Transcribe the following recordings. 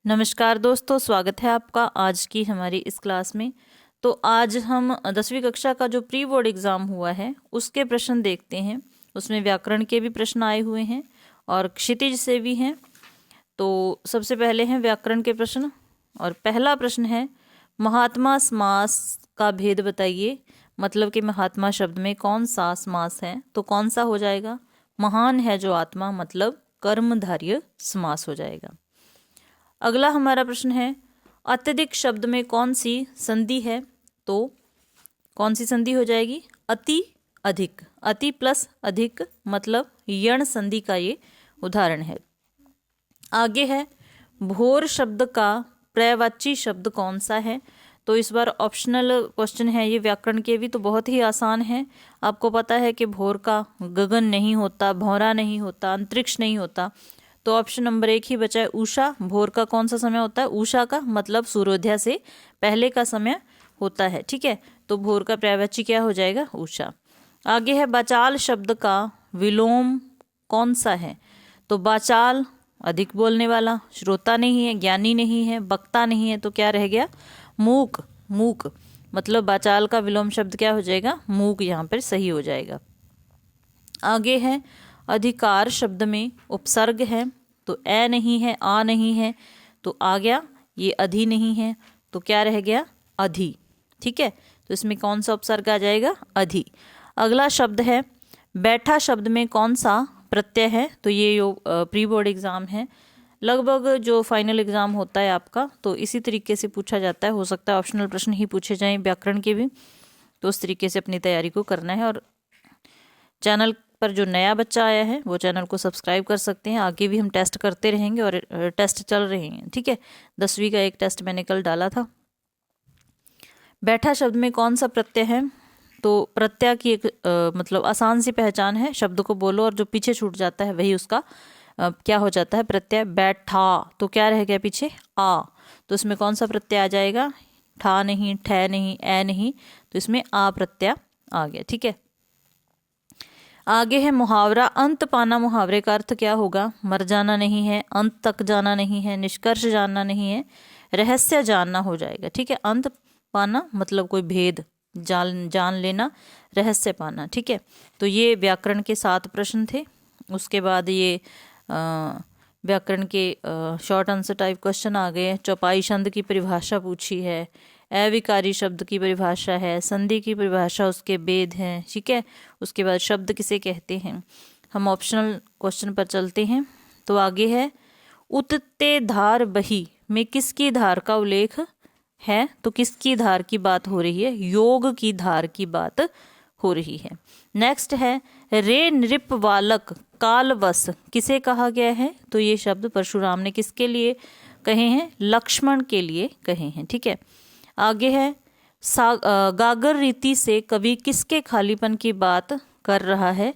नमस्कार दोस्तों, स्वागत है आपका आज की हमारी इस क्लास में। तो आज हम 10वीं कक्षा का जो प्री बोर्ड एग्ज़ाम हुआ है उसके प्रश्न देखते हैं। उसमें व्याकरण के भी प्रश्न आए हुए हैं और क्षितिज से भी हैं। तो सबसे पहले हैं व्याकरण के प्रश्न और पहला प्रश्न है, महात्मा समास का भेद बताइए। मतलब कि महात्मा शब्द में कौन सा समास है, तो कौन सा हो जाएगा? महान है जो आत्मा, मतलब कर्मधारय समास हो जाएगा। अगला हमारा प्रश्न है, अत्यधिक शब्द में कौन सी संधि है? तो कौन सी संधि हो जाएगी? अति अधिक। अति प्लस अधिक मतलब यण संधि का ये उदाहरण है। आगे है, भोर शब्द का पर्यायवाची शब्द कौन सा है? तो इस बार ऑप्शनल क्वेश्चन है ये, व्याकरण के भी, तो बहुत ही आसान है। आपको पता है कि भोर का गगन नहीं होता, भौरा नहीं होता, अंतरिक्ष नहीं होता। तो ऑप्शन नंबर 1 ही बचा है, उषा। भोर का कौन सा समय होता है? उषा का, मतलब सूर्योदय से पहले का समय होता है। ठीक है, तो भोर का पर्यायवाची क्या हो जाएगा? उषा। आगे है, बाचाल शब्द का विलोम कौन सा है? तो बाचाल अधिक बोलने वाला, श्रोता नहीं है, ज्ञानी नहीं है, वक्ता नहीं है, तो क्या रह गया? मूक। मूक मतलब बाचाल का विलोम शब्द क्या हो जाएगा? मूक, यहाँ पर सही हो जाएगा। आगे है, अधिकार शब्द में उपसर्ग है, तो ए नहीं है, आ नहीं है, तो आ गया ये अधि नहीं है, तो क्या रह गया? अधि। ठीक है, तो इसमें कौन सा उपसर्ग आ जाएगा? अधि। अगला शब्द है, बैठा शब्द में कौन सा प्रत्यय है? तो ये प्री बोर्ड एग्जाम है, लगभग जो फाइनल एग्जाम होता है आपका, तो इसी तरीके से पूछा जाता है। हो सकता है ऑप्शनल प्रश्न ही पूछे जाएं व्याकरण के भी, तो उस तरीके से अपनी तैयारी को करना है। और चैनल पर जो नया बच्चा आया है वो चैनल को सब्सक्राइब कर सकते हैं। आगे भी हम टेस्ट करते रहेंगे और टेस्ट चल रहे हैं। ठीक है, 10वीं का एक टेस्ट मैंने कल डाला था। बैठा शब्द में कौन सा प्रत्यय है? तो प्रत्यय की एक मतलब आसान सी पहचान है, शब्द को बोलो और जो पीछे छूट जाता है वही उसका क्या हो जाता है? प्रत्यय। बैठा, तो क्या रह गया पीछे? आ। तो इसमें कौन सा प्रत्यय आ जाएगा? ठा नहीं, ठह नहीं, ए नहीं, तो इसमें आ प्रत्यय आ गया। ठीक है, आगे है मुहावरा अंत पाना। मुहावरे का अर्थ क्या होगा? मर जाना नहीं है, अंत तक जाना नहीं है, निष्कर्ष जानना नहीं है, रहस्य जानना हो जाएगा। ठीक है, अंत पाना मतलब कोई भेद जान लेना, रहस्य पाना। ठीक है, तो ये व्याकरण के 7 प्रश्न थे। उसके बाद ये व्याकरण के शॉर्ट आंसर टाइप क्वेश्चन आ गए। चौपाई छंद की परिभाषा पूछी है, अविकारी शब्द की परिभाषा है, संधि की परिभाषा, उसके भेद हैं। ठीक है, उसके बाद शब्द किसे कहते हैं। हम ऑप्शनल क्वेश्चन पर चलते हैं। तो आगे है, उतते धार बही में किसकी धार का उल्लेख है? तो किसकी धार की बात हो रही है? योग की धार की बात हो रही है। नेक्स्ट है, रे नृप बालक कालवश किसे कहा गया है? तो ये शब्द परशुराम ने किसके लिए कहे हैं? लक्ष्मण के लिए कहे हैं। ठीक है, आगे है, गागर रीति से कवि किसके खालीपन की बात कर रहा है?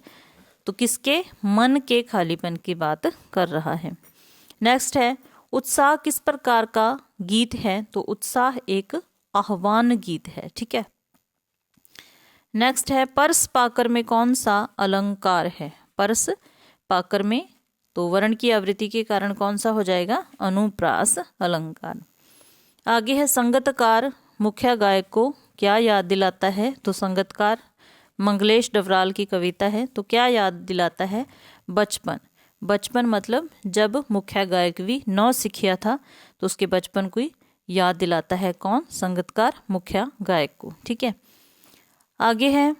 तो किसके? मन के खालीपन की बात कर रहा है। नेक्स्ट है, उत्साह किस प्रकार का गीत है? तो उत्साह एक आह्वान गीत है। ठीक है, नेक्स्ट है, परस पाकर में कौन सा अलंकार है? परस पाकर में, तो वर्ण की आवृत्ति के कारण कौन सा हो जाएगा? अनुप्रास अलंकार। आगे है, संगतकार मुख्य गायक को क्या याद दिलाता है? तो संगतकार मंगलेश डवराल की कविता है, तो क्या याद दिलाता है? बचपन। बचपन मतलब जब मुख्य गायक भी नौ सीखिया था, तो उसके बचपन को याद दिलाता है कौन? संगतकार मुख्य गायक को। ठीक है, आगे है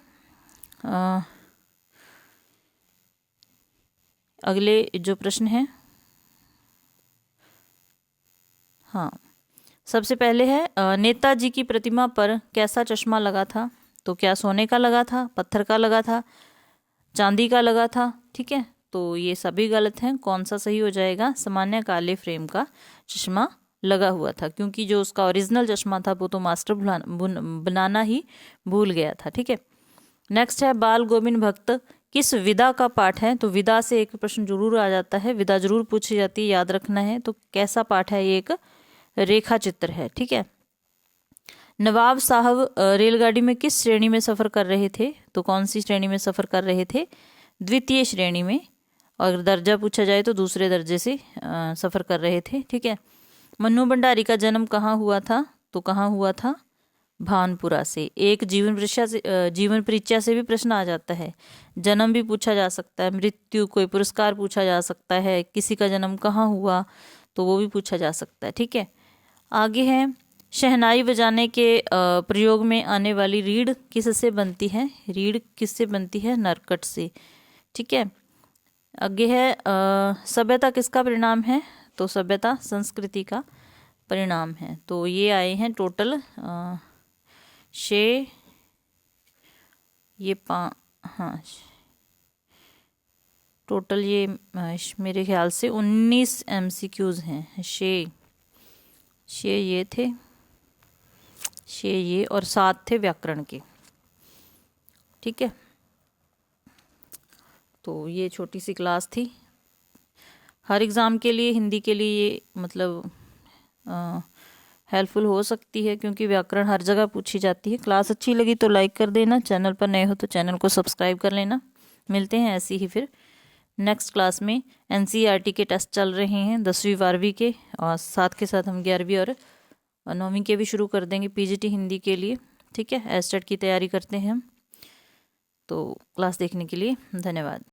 अगले जो प्रश्न है, हाँ, सबसे पहले है, नेताजी की प्रतिमा पर कैसा चश्मा लगा था? तो क्या सोने का लगा था, पत्थर का लगा था, चांदी का लगा था? ठीक है, तो ये सभी गलत हैं। कौन सा सही हो जाएगा? सामान्य काले फ्रेम का चश्मा लगा हुआ था, क्योंकि जो उसका ओरिजिनल चश्मा था वो तो मास्टर बनाना ही भूल गया था। ठीक है, नेक्स्ट है, बाल गोविंद भक्त किस विधा का पाठ है? तो विधा से एक प्रश्न जरूर आ जाता है, विधा जरूर पूछी जाती है, याद रखना है। तो कैसा पाठ है? ये एक रेखा चित्र है। ठीक है, नवाब साहब रेलगाड़ी में किस श्रेणी में सफ़र कर रहे थे? तो कौन सी श्रेणी में सफ़र कर रहे थे? द्वितीय श्रेणी में। और दर्जा पूछा जाए तो दूसरे दर्जे से सफ़र कर रहे थे। ठीक है, मन्नू भंडारी का जन्म कहाँ हुआ था? तो कहाँ हुआ था? भानपुरा से। एक जीवन परीक्षा से भी प्रश्न आ जाता है। जन्म भी पूछा जा सकता है, मृत्यु, कोई पुरस्कार पूछा जा सकता है, किसी का जन्म कहाँ हुआ तो वो भी पूछा जा सकता है। ठीक है, आगे है शहनाई बजाने के प्रयोग में आने वाली रीढ़ किससे बनती है? रीढ़ किससे बनती है? नरकट से। ठीक है, आगे है सभ्यता किसका परिणाम है? तो सभ्यता संस्कृति का परिणाम है। तो ये आए हैं टोटल हाँ, टोटल ये मेरे ख्याल से 19 MCQs हैं। ये थे, ये और 7 थे व्याकरण के। ठीक है, तो ये छोटी सी क्लास थी। हर एग्ज़ाम के लिए हिंदी के लिए ये मतलब हेल्पफुल हो सकती है, क्योंकि व्याकरण हर जगह पूछी जाती है। क्लास अच्छी लगी तो लाइक कर देना, चैनल पर नए हो तो चैनल को सब्सक्राइब कर लेना। मिलते हैं ऐसे ही फिर नेक्स्ट क्लास में। NCERT के टेस्ट चल रहे हैं 10वीं 12वीं के, और साथ के साथ हम 11वीं और 9वीं के भी शुरू कर देंगे PGT हिंदी के लिए। ठीक है, एस्टेट की तैयारी करते हैं हम। तो क्लास देखने के लिए धन्यवाद।